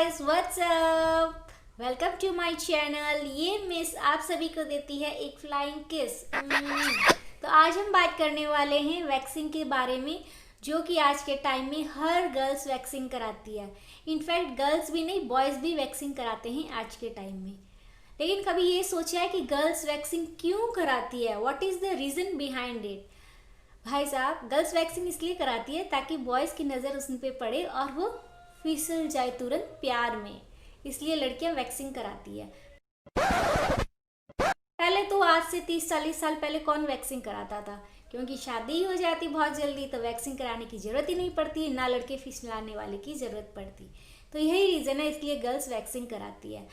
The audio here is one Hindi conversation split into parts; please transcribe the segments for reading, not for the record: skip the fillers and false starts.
Guys, what's up. Welcome to my channel. ये मिस आप सभी को देती है एक फ्लाइंग किस। तो आज हम बात करने वाले हैं वैक्सिंग के बारे में, जो कि आज के टाइम में हर गर्ल्स वैक्सिंग कराती है। इनफैक्ट गर्ल्स भी नहीं, बॉयज़ भी वैक्सिंग कराते हैं आज के टाइम में। लेकिन कभी ये सोचा है कि गर्ल्स वैक्सिंग क्यों कराती है? What is the reason behind it? भाई साहब, गर्ल्स वैक्सिंग इसलिए कराती है ताकि बॉयज़ की नज़र उन पे पड़े और वो फिसल जाए तुरंत प्यार में। इसलिए लड़कियां वैक्सिंग कराती है। पहले तो आज से 30-40 साल पहले कौन वैक्सिंग कराता था? क्योंकि शादी हो जाती बहुत जल्दी तो वैक्सिंग कराने की ज़रूरत ही नहीं पड़ती, ना लड़के फिसलाने वाले की ज़रूरत पड़ती। तो यही रीज़न है, इसलिए गर्ल्स वैक्सिंग कराती है।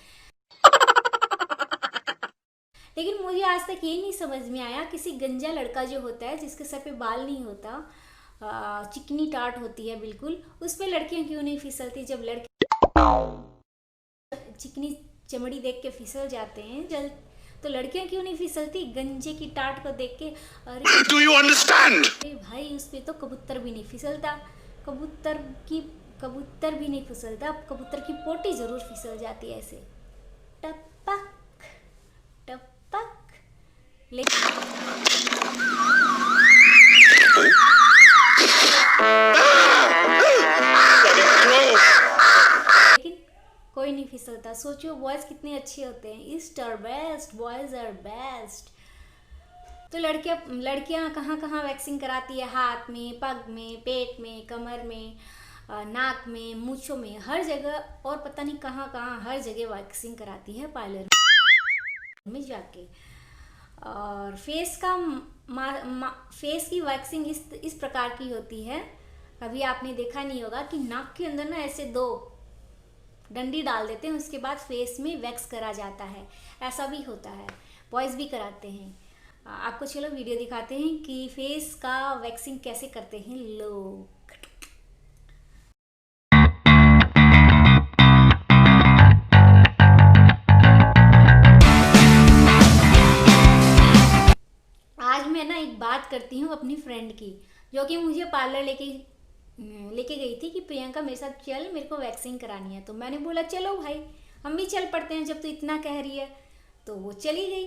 लेकिन मुझे आज तक ये नहीं समझ में आया, किसी गंजा लड़का जो होता है जिसके सर पे बाल नहीं होता, चिकनी टाट होती है बिल्कुल, उस पर लड़कियां क्यों नहीं फिसलती? जब लड़के चिकनी चमड़ी देख के फिसल जाते हैं जल, तो लड़कियां क्यों नहीं फिसलती गंजे की टाट को देख के? अरे डू यू अंडरस्टैंड? अरे भाई, उस पे तो कबूतर भी नहीं फिसलता। कबूतर की कबूतर भी नहीं फिसलता, कबूतर की पोटी जरूर फिसल जाती है ऐसे टपक टपक। लेकिन कोई नहीं फिसलता। सोचो बॉयज़ कितने अच्छे होते हैं। East are best, boys are best. तो लड़कियां लड़कियां कहाँ कहाँ वैक्सिंग कराती है? हाथ में, पग में, पेट में, कमर में, नाक में, मूंछों में, हर जगह। और पता नहीं कहाँ कहाँ हर जगह वैक्सिंग कराती है पार्लर में जाके। और फेस का फेस की वैक्सिंग इस प्रकार की होती है। कभी आपने देखा नहीं होगा कि नाक के अंदर ना ऐसे दो डंडी डाल देते हैं, उसके बाद फेस में वैक्स करा जाता है। ऐसा भी होता है, बॉयज़ भी कराते हैं। आपको चलो वीडियो दिखाते हैं कि फेस का वैक्सिंग कैसे करते हैं लोग। आज मैं ना एक बात करती हूँ अपनी फ्रेंड की, जो कि मुझे पार्लर लेके गई थी कि प्रियंका मेरे साथ चल, मेरे को वैक्सिंग करानी है। तो मैंने बोला चलो भाई, हम भी चल पड़ते हैं जब तू इतना कह रही है। तो वो चली गई।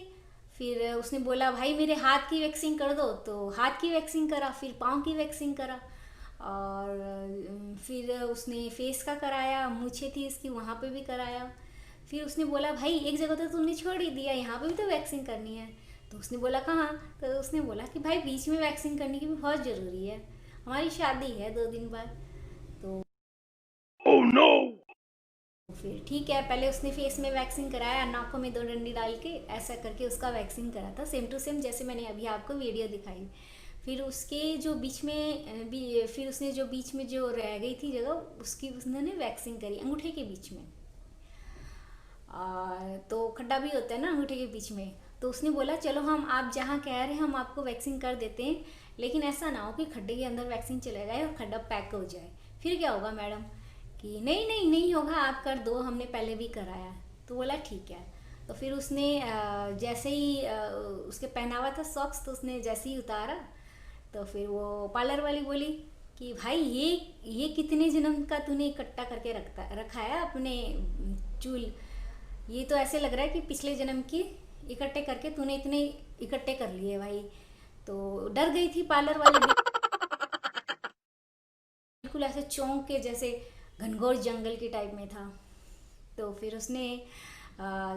फिर उसने बोला भाई मेरे हाथ की वैक्सिंग कर दो, तो हाथ की वैक्सिंग करा। फिर पाँव की वैक्सिंग करा। और फिर उसने फेस का कराया, मूछें थी इसकी वहाँ पे भी कराया। फिर उसने बोला भाई एक जगह तो तूने छोड़ ही दिया, यहाँ पे भी तो वैक्सिंग करनी है। तो उसने बोला कहाँ? तो उसने बोला कि भाई बीच में वैक्सिंग करने की भी बहुत ज़रूरी है, हमारी शादी है 2 दिन बाद। तो oh, no! फिर ठीक है, पहले उसने फेस में वैक्सिंग कराया, नाकों में 2 डंडी डाल के ऐसा करके उसका वैक्सिंग करा था, सेम टू सेम जैसे मैंने अभी आपको वीडियो दिखाई। फिर उसके जो बीच में फिर उसने जो बीच में जो रह गई थी जगह, उसकी उसने वैक्सिंग करी अंगूठे के बीच में। तो खड्डा भी होता है ना अंगूठे के बीच में। तो उसने बोला चलो हम, आप जहाँ कह रहे हैं हम आपको वैक्सिंग कर देते हैं, लेकिन ऐसा ना हो कि खड्डे के अंदर वैक्सिंग चले जाए और खड्डा पैक हो जाए। फिर क्या होगा मैडम? कि नहीं नहीं नहीं होगा, आप कर दो, हमने पहले भी कराया। तो बोला ठीक है। तो फिर उसने जैसे ही उसके पहनावा था सॉक्स, तो उसने जैसे ही उतारा तो फिर वो पार्लर वाली बोली कि भाई ये कितने जन्म का तूने इकट्ठा करके रखा है अपने चूल, ये तो ऐसे लग रहा है कि पिछले जन्म की इकट्ठे करके तूने इतने इकट्ठे कर लिए भाई। तो डर गई थी पार्लर वाली, बिल्कुल ऐसे चौंक के जैसे घनघोर जंगल के टाइप में था। तो फिर उसने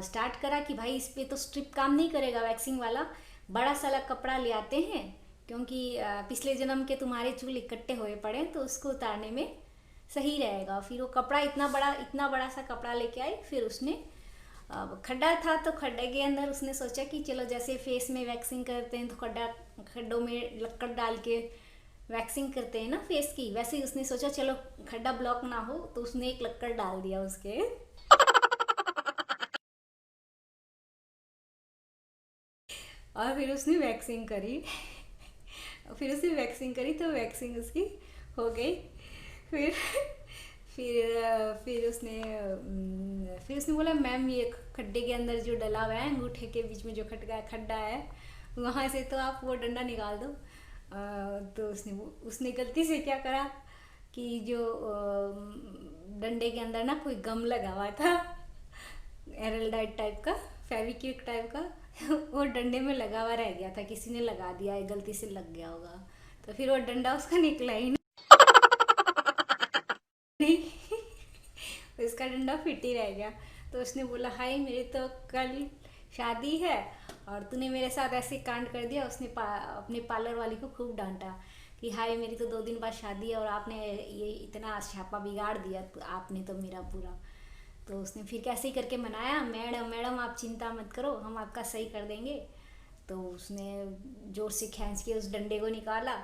स्टार्ट करा कि भाई इस पे तो स्ट्रिप काम नहीं करेगा वैक्सिंग वाला, बड़ा सारा कपड़ा ले आते हैं, क्योंकि पिछले जन्म के तुम्हारे चूल इकट्ठे हुए पड़े तो उसको उतारने में सही रहेगा। फिर वो कपड़ा इतना बड़ा सा कपड़ा लेके आई। फिर उसने खड्डा था तो खड्डे के अंदर उसने सोचा कि चलो जैसे फेस में वैक्सिंग करते हैं तो खड्डों में लक्कड़ डाल के वैक्सिंग करते हैं ना फेस की, वैसे ही उसने सोचा चलो खड्डा ब्लॉक ना हो, तो उसने एक लक्कड़ डाल दिया उसके। और फिर उसने वैक्सिंग करी। तो वैक्सिंग उसकी हो गई। फिर फिर उसने बोला मैम ये खड्डे के अंदर जो डला हुआ है, अंगूठे के बीच में जो खड्डा है, वहाँ से तो आप वो डंडा निकाल दो। तो उसने गलती से क्या करा कि जो डंडे के अंदर ना कोई गम लगा हुआ था, एरलडाइट टाइप का, फेविक्विक टाइप का। वो डंडे में लगा हुआ रह गया था, किसी ने लगा दिया है, गलती से लग गया होगा। तो फिर वो डंडा उसका निकला ही नहीं। उसका डंडा फिट ही रह गया। तो उसने बोला हाय मेरी तो कल शादी है और तूने मेरे साथ ऐसे कांड कर दिया। उसने अपने पार्लर वाली को खूब डांटा कि हाय मेरी तो 2 दिन बाद शादी है और आपने ये इतना छापा बिगाड़ दिया तो आपने तो मेरा पूरा। तो उसने फिर कैसे ही करके मनाया, मैडम मैडम आप चिंता मत करो, हम आपका सही कर देंगे। तो उसने जोर से खींच के उस डंडे को निकाला।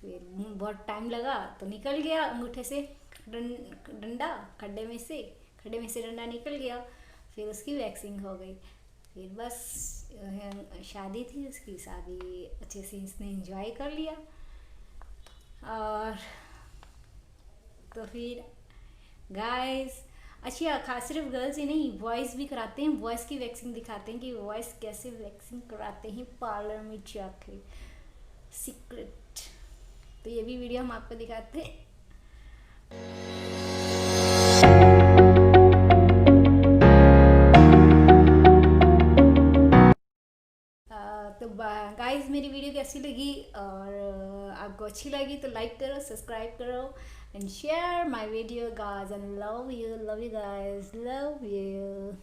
फिर बहुत टाइम लगा तो निकल गया अंगूठे से डंडा, खड्डे में से डंडा निकल गया। फिर उसकी वैक्सिंग हो गई। फिर बस शादी थी उसकी, शादी अच्छे से इसने एंजॉय कर लिया। और तो फिर गाइस, अच्छा खास सिर्फ गर्ल्स ही नहीं, बॉयज़ भी कराते हैं। बॉयज़ की वैक्सिंग दिखाते हैं कि बॉयज़ कैसे वैक्सिंग कराते हैं पार्लर में जाके, सीक्रेट। तो ये भी वीडियो हम आपको दिखाते हैं। तो गाइस मेरी वीडियो कैसी लगी और आपको अच्छी लगी तो लाइक करो, सब्सक्राइब करो and share my video guys. And love you guys, love you.